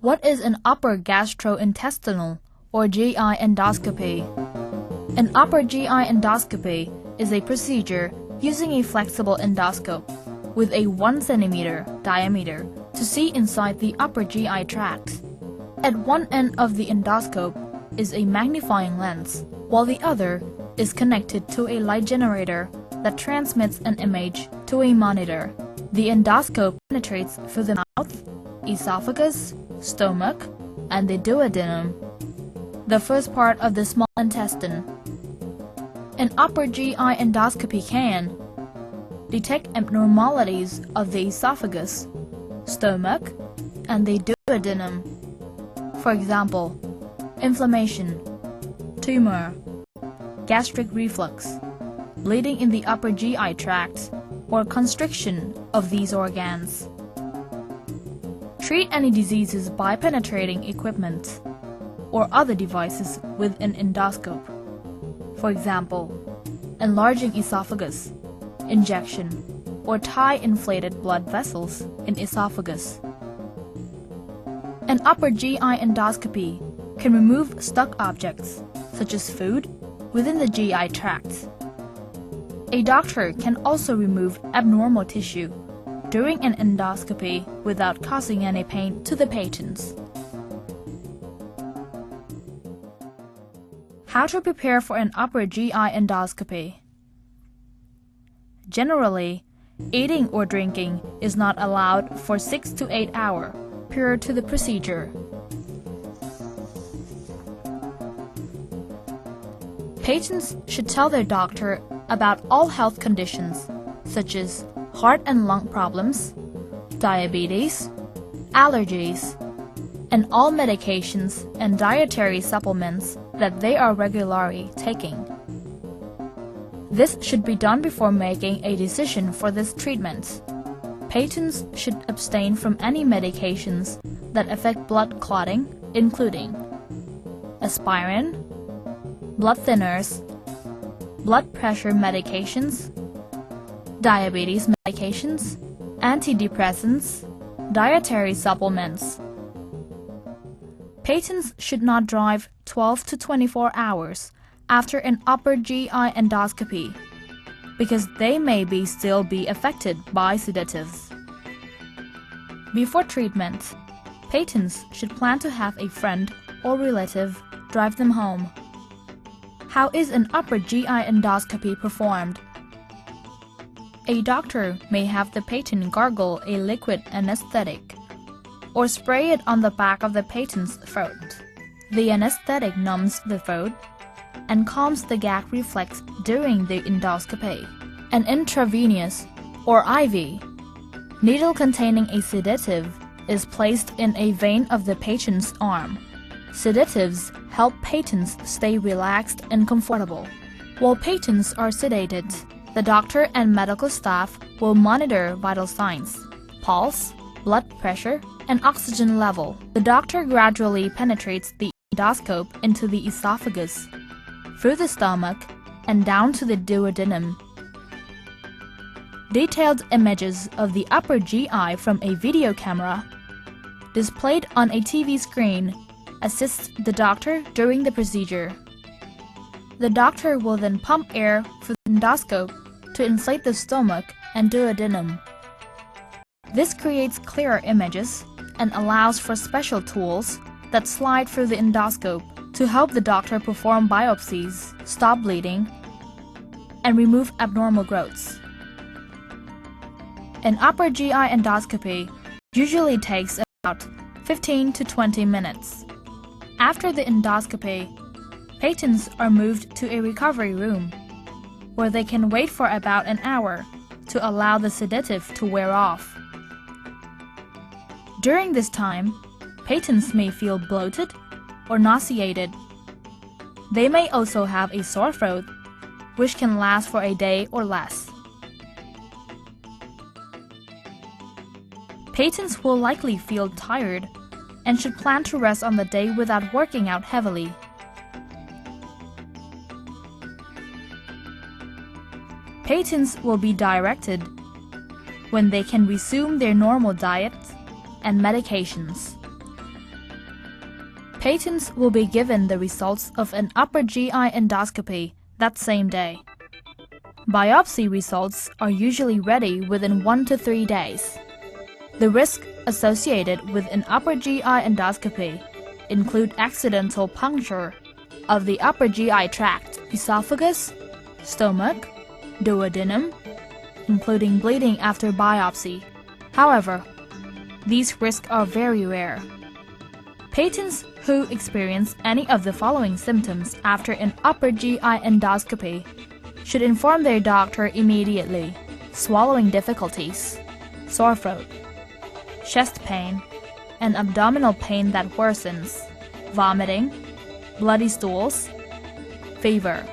What is an upper gastrointestinal or GI endoscopy? An upper GI endoscopy is a procedure using a flexible endoscope with a 1 cm diameter to see inside the upper GI tract. At one end of the endoscope is a magnifying lens, while the other is connected to a light generator that transmits an image to a monitor. The endoscope penetrates through the mouth, esophagus, stomach, and the duodenum, the first part of the small intestine. An upper GI endoscopy can detect abnormalities of the esophagus, stomach, and the duodenum. For example, inflammation, tumor, gastric reflux, bleeding in the upper GI tract, or constriction of these organs. Treat any diseases by penetrating equipment or other devices with an endoscope. For example, enlarging esophagus, injection, or tie inflated blood vessels in esophagus. An upper GI endoscopy can remove stuck objects, such as food, within the GI tract. A doctor can also remove abnormal tissue during an endoscopy without causing any pain to the patients. How to prepare for an upper GI endoscopy? Generally, eating or drinking is not allowed for 6 to 8 hours prior to the procedure. Patients should tell their doctor about all health conditions, such as heart and lung problems, diabetes, allergies, and all medications and dietary supplements that they are regularly taking. This should be done before making a decision for this treatment. Patients should abstain from any medications that affect blood clotting, including aspirin, blood thinners, blood pressure medications, diabetes medications, antidepressants, dietary supplements. Patients should not drive 12 to 24 hours after an upper GI endoscopy because they may still be affected by sedatives. Before treatment, patients should plan to have a friend or relative drive them home. How is an upper GI endoscopy performed? A doctor may have the patient gargle a liquid anesthetic or spray it on the back of the patient's throat. The anesthetic numbs the throat and calms the gag reflex during the endoscopy. An intravenous or IV needle containing a sedative is placed in a vein of the patient's arm. Sedatives help patients stay relaxed and comfortable. While patients are sedated, the doctor and medical staff will monitor vital signs, pulse, blood pressure, and oxygen level. The doctor gradually penetrates the endoscope into the esophagus, through the stomach, and down to the duodenum. Detailed images of the upper GI from a video camera displayed on a TV screen assist the doctor during the procedure. The doctor will then pump air through the endoscope to inflate the stomach and duodenum. This creates clearer images and allows for special tools that slide through the endoscope to help the doctor perform biopsies, stop bleeding, and remove abnormal growths. An upper GI endoscopy usually takes about 15 to 20 minutes. After the endoscopy, patients are moved to a recovery room, where they can wait for about an hour to allow the sedative to wear off. During this time, patients may feel bloated or nauseated. They may also have a sore throat, which can last for a day or less. Patients will likely feel tired and should plan to rest on the day without working out heavily. Patients will be directed when they can resume their normal diet and medications. Patients will be given the results of an upper GI endoscopy that same day. Biopsy results are usually ready within 1 to 3 days. The risks associated with an upper GI endoscopy include accidental puncture of the upper GI tract, esophagus, stomach, duodenum, including bleeding after biopsy. However, these risks are very rare. Patients who experience any of the following symptoms after an upper GI endoscopy should inform their doctor immediately: swallowing difficulties, sore throat, chest pain, and abdominal pain that worsens, vomiting, bloody stools, fever.